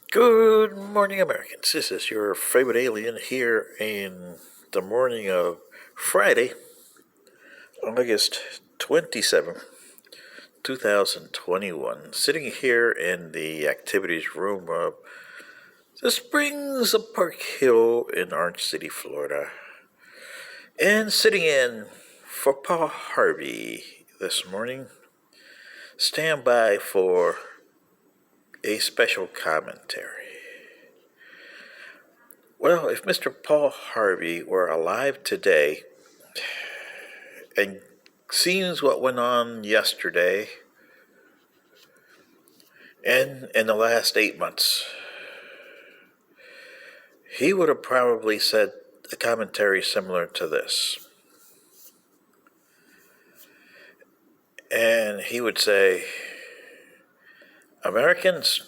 Good morning, Americans. This is your favorite alien here in the morning of Friday, August 27th, 2021. Sitting here in the activities room of the Springs of Park Hill in Orange City, Florida. And sitting in for Paul Harvey this morning. Stand by for a special commentary. Well, if Mr. Paul Harvey were alive today and seems what went on yesterday and in the last 8 months, he would have probably said a commentary similar to this. And he would say, Americans,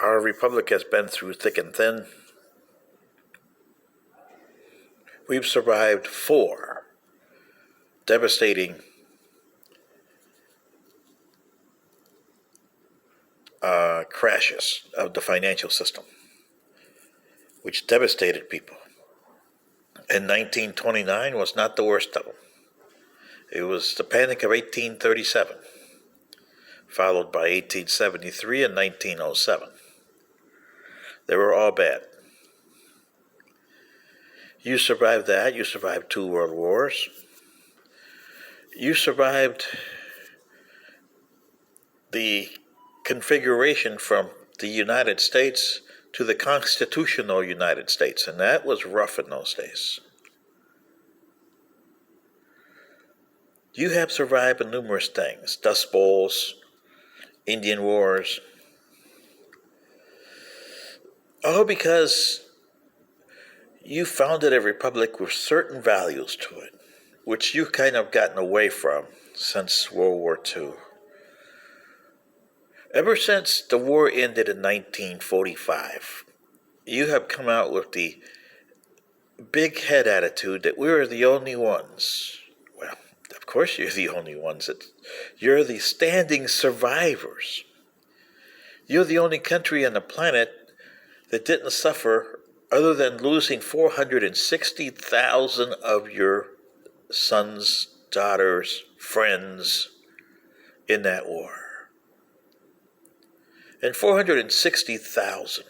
our republic has been through thick and thin. We've survived 4 devastating crashes of the financial system, which devastated people. And 1929 was not the worst of them. It was the Panic of 1837, followed by 1873 and 1907. They were all bad. You survived that. You survived 2 world wars. You survived the configuration from the United States to the constitutional United States, and that was rough in those days. You have survived numerous things: Dust Bowls, Indian Wars, all because you founded a republic with certain values to it, which you've kind of gotten away from since World War II. Ever since the war ended in 1945, you have come out with the big head attitude that we're the only ones. Well, of course you're the only ones. You're the standing survivors. You're the only country on the planet that didn't suffer other than losing 460,000 of your sons, daughters, friends in that war. And 460,000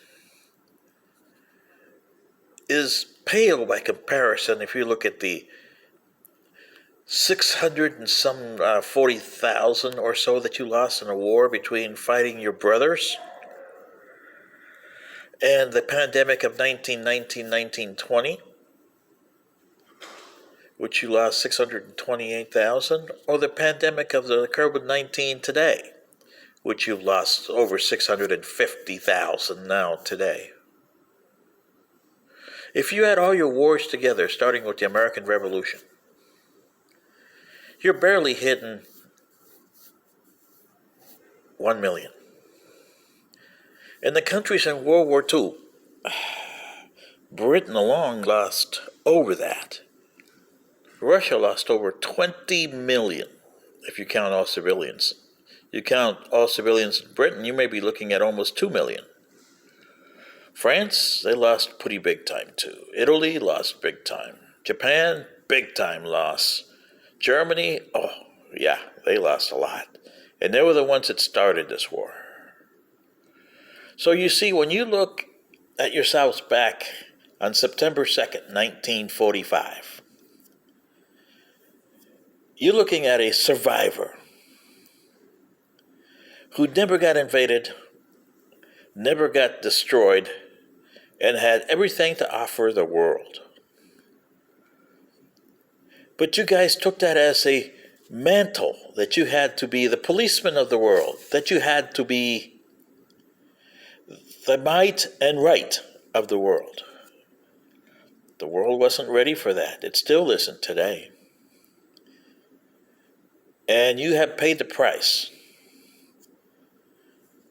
is pale by comparison if you look at the 600 and some 40,000 or so that you lost in a war between fighting your brothers and the pandemic of 1919-1920, which you lost 628,000, or the pandemic of the COVID-19 today, which you've lost over 650,000 now today. If you add all your wars together, starting with the American Revolution, you're barely hitting 1 million. In the countries in World War II, Britain alone lost over that. Russia lost over 20 million, if you count all civilians. You count all civilians in Britain, you may be looking at almost 2 million. France, they lost pretty big time too. Italy lost big time. Japan, big time loss. Germany, oh yeah, they lost a lot. And they were the ones that started this war. So you see, when you look at yourselves back on September 2nd, 1945, you're looking at a survivor who never got invaded, never got destroyed, and had everything to offer the world. But you guys took that as a mantle, that you had to be the policeman of the world, that you had to be the might and right of the world. The world wasn't ready for that. It still isn't today. And you have paid the price.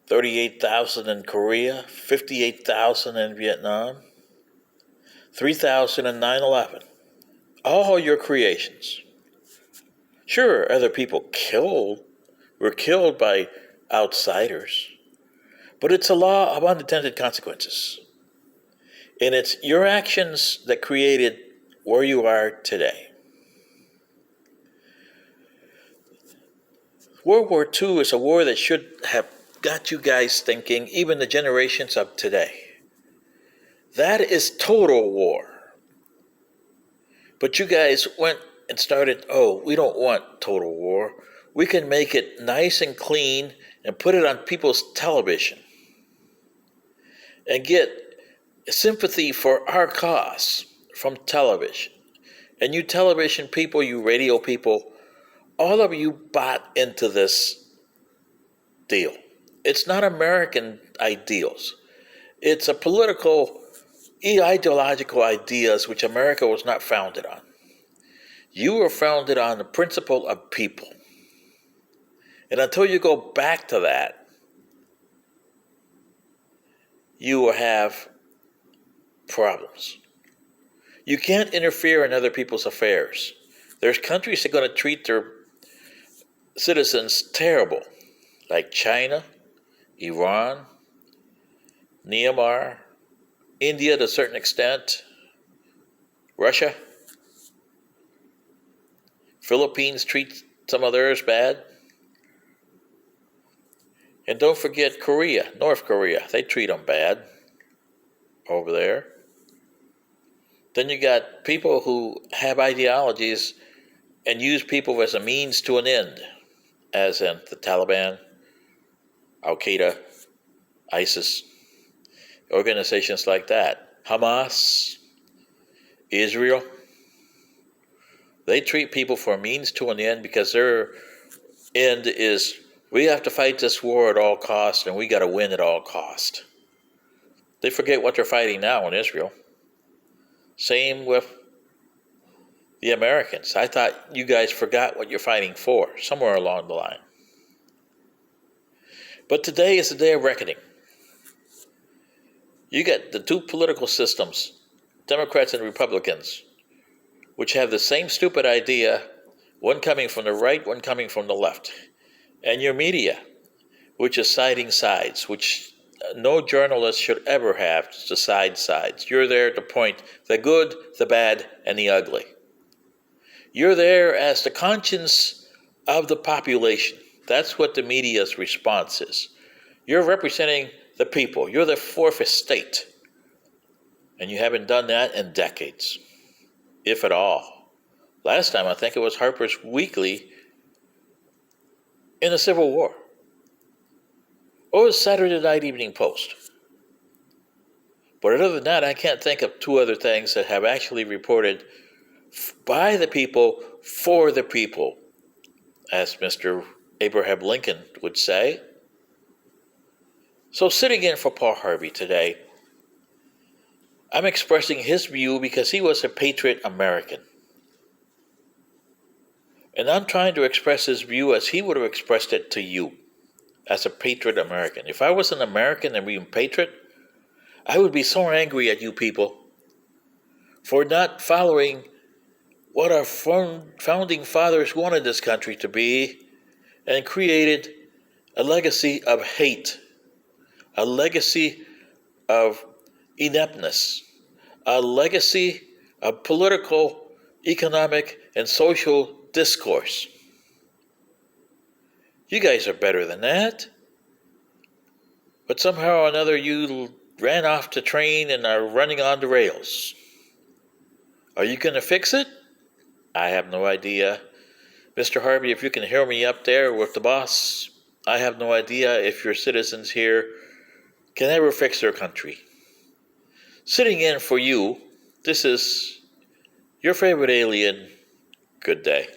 38,000 in Korea, 58,000 in Vietnam, 3,000 in 9/11. All your creations. Sure, other people were killed by outsiders, but it's a law of unintended consequences. And it's your actions that created where you are today. World War II is a war that should have got you guys thinking, even the generations of today. That is total war. But you guys went and started, oh, we don't want total war. We can make it nice and clean and put it on people's television and get sympathy for our cause from television. And you television people, you radio people, all of you bought into this deal. It's not American ideals. It's a political, ideological ideas which America was not founded on. You were founded on the principle of people. And until you go back to that, you will have problems. You can't interfere in other people's affairs. There's countries that are going to treat their citizens terrible, like China, Iran, Myanmar, India to a certain extent, Russia. Philippines treat some of theirs bad. And don't forget Korea, North Korea. They treat them bad over there. Then you got people who have ideologies and use people as a means to an end, as in the Taliban, Al-Qaeda, ISIS, organizations like that. Hamas, Israel. They treat people for a means to an end because their end is, we have to fight this war at all costs and we got to win at all costs. They forget what they're fighting now in Israel. Same with the Americans. I thought you guys forgot what you're fighting for, somewhere along the line. But today is the day of reckoning. You get the two political systems, Democrats and Republicans, which have the same stupid idea, one coming from the right, one coming from the left. And your media, which is siding sides, which no journalist should ever have to side sides. You're there to point the good, the bad, and the ugly. You're there as the conscience of the population. That's what the media's response is. You're representing the people. You're the fourth estate. And you haven't done that in decades, if at all. Last time, I think it was Harper's Weekly in the Civil War. Or it was Saturday Night Evening Post. But other than that, I can't think of two other things that have actually reported by the people, for the people, as Mr. Abraham Lincoln would say. So sitting in for Paul Harvey today, I'm expressing his view because he was a patriot American. And I'm trying to express his view as he would have expressed it to you, as a patriot American. If I was an American and being patriot, I would be so angry at you people for not following what our founding fathers wanted this country to be and created a legacy of hate, a legacy of ineptness, a legacy of political, economic, and social discourse. You guys are better than that. But somehow or another you ran off the train and are running on the rails. Are you going to fix it? I have no idea. Mr. Harvey, if you can hear me up there with the boss, I have no idea if your citizens here can ever fix their country. Sitting in for you, this is your favorite alien. Good day.